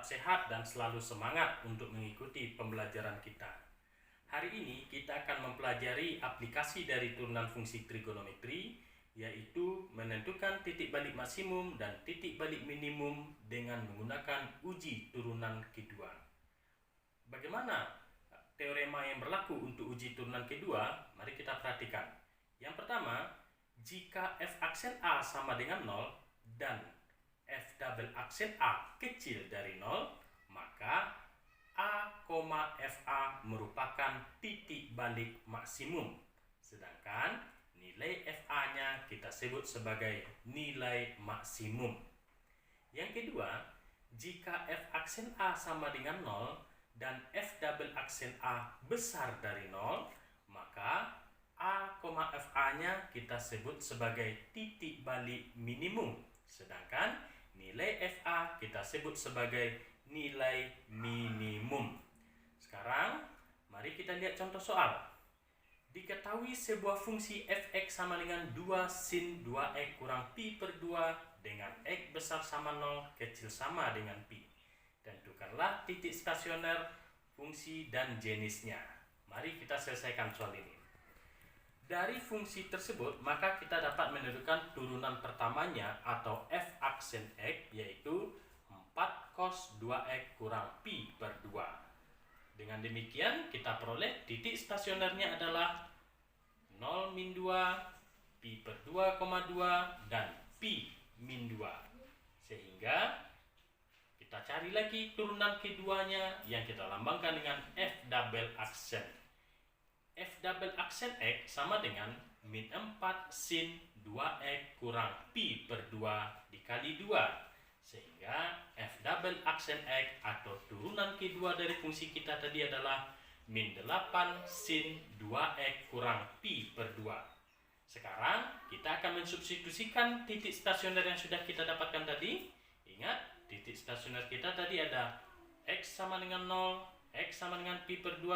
tetap sehat dan selalu semangat untuk mengikuti pembelajaran kita. Hari ini kita akan mempelajari aplikasi dari turunan fungsi trigonometri, yaitu menentukan titik balik maksimum dan titik balik minimum dengan menggunakan uji turunan kedua. Bagaimana teorema yang berlaku untuk uji turunan kedua? Mari kita perhatikan. Yang pertama, jika f aksen A sama dengan 0 dan f double aksen A kecil dari 0, maka A, FA merupakan titik balik maksimum. Sedangkan nilai FA-nya kita sebut sebagai nilai maksimum. Yang kedua, jika f aksen A sama dengan 0 dan f double aksen A besar dari 0, maka A, FA-nya kita sebut sebagai titik balik minimum. Sedangkan nilai FA kita sebut sebagai nilai minimum. Sekarang, mari kita lihat contoh soal. Diketahui sebuah fungsi fx sama dengan 2 sin 2x kurang pi per 2 dengan x besar sama 0, kecil sama dengan pi. Tentukanlah titik stasioner fungsi dan jenisnya. Mari kita selesaikan soal ini. Dari fungsi tersebut, maka kita dapat menentukan turunan pertamanya atau f aksen x, yaitu 4 cos 2x kurang pi per 2. Dengan demikian, kita peroleh titik stasionernya adalah 0 min 2, pi per 2,2, dan pi min 2. Sehingga, kita cari lagi turunan keduanya yang kita lambangkan dengan f double aksen. F double aksen X sama dengan min 4 sin 2X kurang pi per 2 dikali 2. Sehingga F double aksen X atau turunan kedua dari fungsi kita tadi adalah min 8 sin 2X kurang pi per 2. Sekarang kita akan mensubstitusikan titik stasioner yang sudah kita dapatkan tadi. Ingat, titik stasioner kita tadi ada X sama dengan 0, X sama dengan pi per 2,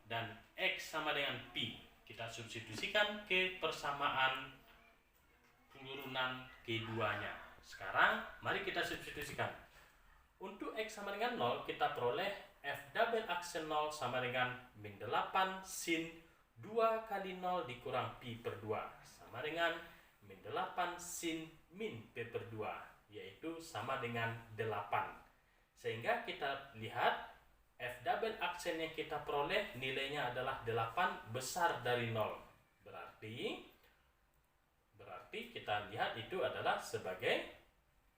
dan X sama dengan pi. Kita substitusikan ke persamaan turunan keduanya. Sekarang mari kita substitusikan. Untuk X sama dengan 0, kita peroleh F double aksen 0 sama dengan min 8 sin 2 kali 0 dikurang pi per 2 sama dengan min 8 sin min p per 2, yaitu sama dengan 8. Sehingga kita lihat F double aksen yang kita peroleh nilainya adalah 8 besar dari 0. Berarti kita lihat itu adalah sebagai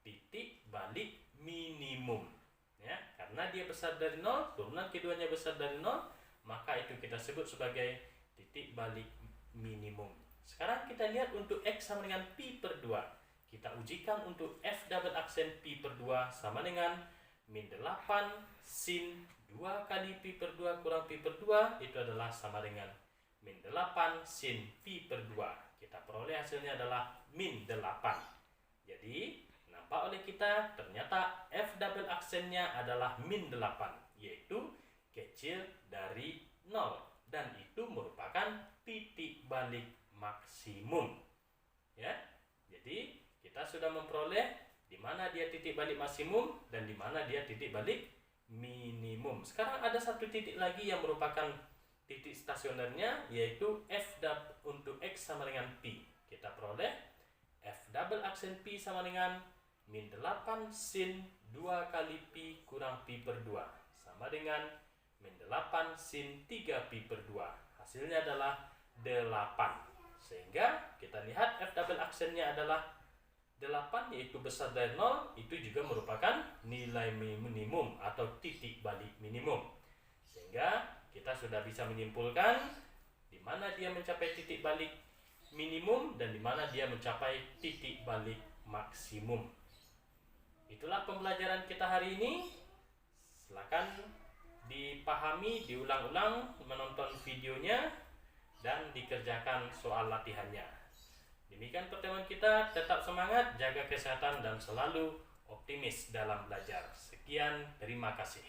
titik balik minimum. Ya, karena dia besar dari 0, turunan keduanya besar dari 0, maka itu kita sebut sebagai titik balik minimum. Sekarang kita lihat untuk X sama dengan pi per 2. Kita ujikan untuk F double aksen pi per 2 sama dengan min 8 sin 2 kali pi per 2 kurang pi per 2, itu adalah sama dengan min 8 sin pi per 2. Kita peroleh hasilnya adalah min 8. Jadi, nampak oleh kita ternyata F double aksennya adalah min 8, yaitu kecil dari 0. Dan itu merupakan titik balik maksimum. Ya, jadi kita sudah memperoleh di mana dia titik balik maksimum dan di mana dia titik balik minimum. Sekarang ada satu titik lagi yang merupakan titik stasionernya, yaitu F double untuk X sama dengan pi. Kita peroleh F double aksen pi sama dengan min 8 sin 2 kali pi kurang pi per 2 sama dengan min 8 sin 3 pi per 2. Hasilnya adalah 8. Sehingga kita lihat F double aksennya adalah 8, yaitu besar dari 0, itu juga merupakan nilai minimum atau titik balik minimum. Sehingga kita sudah bisa menyimpulkan di mana dia mencapai titik balik minimum dan di mana dia mencapai titik balik maksimum. Itulah pembelajaran kita hari ini. Silakan dipahami, diulang-ulang, menonton videonya, dan dikerjakan soal latihannya. Demikian pertemuan kita, tetap semangat, jaga kesehatan, dan selalu optimis dalam belajar. Sekian, terima kasih.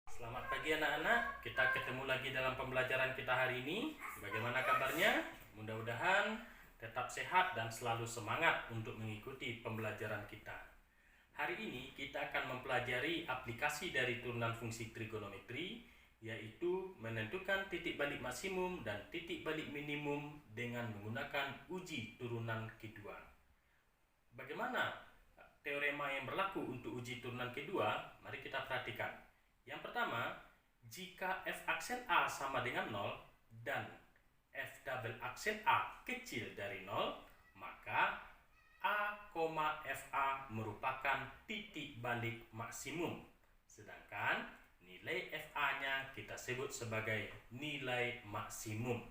Selamat pagi anak-anak, kita ketemu lagi dalam pembelajaran kita hari ini. Bagaimana kabarnya? Mudah-mudahan tetap sehat dan selalu semangat untuk mengikuti pembelajaran kita. Hari ini kita akan mempelajari aplikasi dari turunan fungsi trigonometri, yaitu menentukan titik balik maksimum dan titik balik minimum dengan menggunakan uji turunan kedua. Bagaimana teorema yang berlaku untuk uji turunan kedua? Mari kita perhatikan. Yang pertama, jika f aksen A sama dengan 0 dan f double aksen A kecil dari 0, maka A, FA merupakan titik balik maksimum. Sedangkan nilai FA-nya kita sebut sebagai nilai maksimum.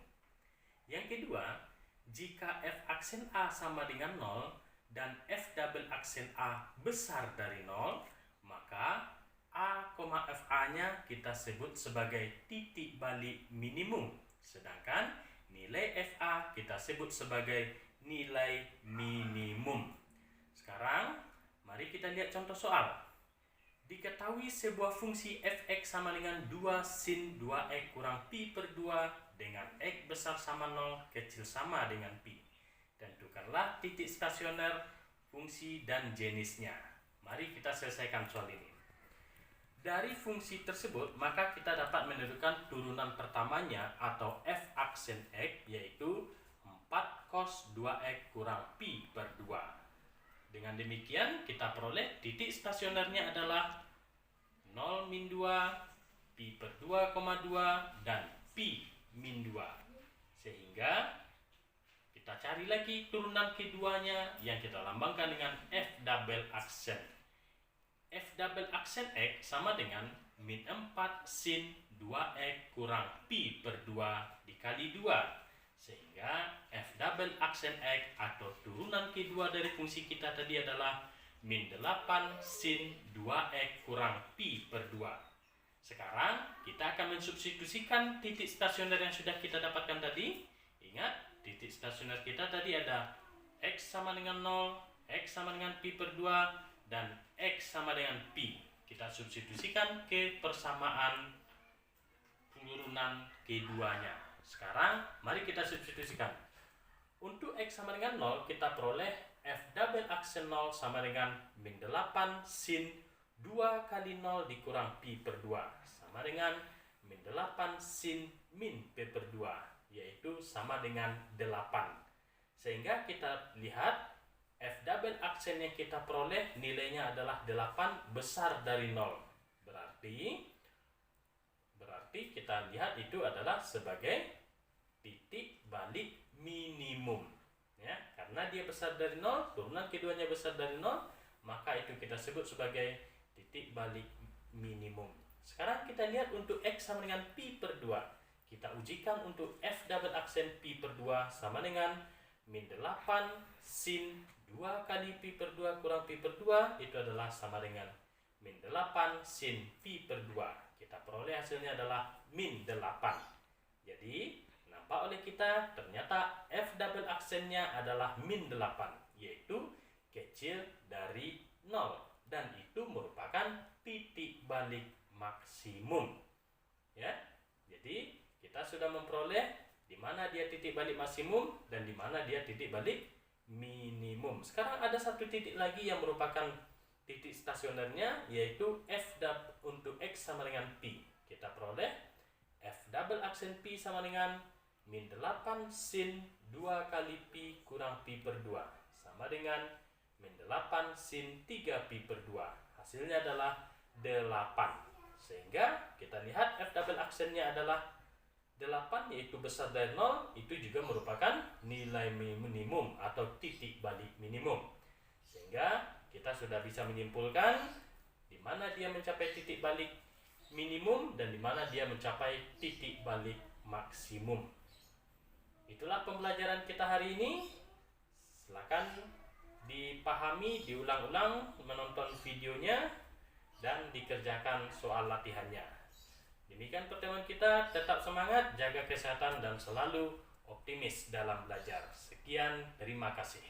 Yang kedua, jika f aksen A sama dengan 0 dan f double aksen A besar dari 0, maka A, FA-nya kita sebut sebagai titik balik minimum. Sedangkan nilai FA kita sebut sebagai nilai minimum. Sekarang mari kita lihat contoh soal. Diketahui sebuah fungsi fx sama dengan 2 sin 2x kurang pi per 2 dengan x besar sama 0 kecil sama dengan pi. Tentukanlah titik stasioner fungsi dan jenisnya. Mari kita selesaikan soal ini. Dari fungsi tersebut maka kita dapat menentukan turunan pertamanya atau f aksen x, yaitu 4 cos 2x kurang pi per 2. Dengan demikian kita peroleh titik stasionernya adalah 0 min 2, pi per 2,2 dan pi min 2. Sehingga kita cari lagi turunan keduanya yang kita lambangkan dengan f double aksen. F double aksen x sama dengan min 4 sin 2x kurang pi per 2 dikali 2. Sehingga f double aksen x atau turunan kedua dari fungsi kita tadi adalah min 8 sin 2x kurang pi per 2. Sekarang kita akan mensubstitusikan titik stasioner yang sudah kita dapatkan tadi. Ingat, titik stasioner kita tadi ada x sama dengan 0, x sama dengan pi per 2, dan x sama dengan pi. Kita substitusikan ke persamaan turunan keduanya. Sekarang mari kita substitusikan. Untuk x sama dengan 0 kita peroleh f double aksen 0 sama dengan min 8 sin 2 kali 0 dikurang pi per 2 sama dengan min 8 sin min p per 2, yaitu sama dengan 8. Sehingga kita lihat f double aksen yang kita peroleh nilainya adalah 8 besar dari 0. Berarti kita lihat itu adalah sebagai titik balik minimum, ya, karena dia besar dari 0, turunan keduanya besar dari 0, maka itu kita sebut sebagai titik balik minimum. Sekarang kita lihat untuk x sama dengan pi per 2. Kita ujikan untuk f double aksen pi per 2 sama dengan min 8 sin 2 kali pi per 2 kurang pi per 2, itu adalah sama dengan min 8 sin pi per 2. Kita peroleh hasilnya adalah min 8. Jadi nampak oleh kita ternyata f double aksennya adalah min 8, yaitu kecil dari 0, dan itu merupakan titik balik maksimum. Ya. Jadi kita sudah memperoleh di mana dia titik balik maksimum dan di mana dia titik balik minimum. Sekarang ada satu titik lagi yang merupakan titik stasionernya, yaitu f double untuk x sama dengan pi. Kita peroleh f double aksen pi sama dengan min 8 sin 2 kali pi kurang pi per 2 sama dengan min 8 sin 3 pi per 2. Hasilnya adalah 8. Sehingga kita lihat f double aksennya adalah 8, yaitu besar dari 0, itu juga merupakan nilai minimum atau titik balik minimum. Sehingga kita sudah bisa menyimpulkan di mana dia mencapai titik balik minimum dan di mana dia mencapai titik balik maksimum. Itulah pembelajaran kita hari ini. Silakan dipahami, diulang-ulang, menonton videonya, dan dikerjakan soal latihannya. Demikian pertemuan kita. Tetap semangat, jaga kesehatan, dan selalu optimis dalam belajar. Sekian, terima kasih.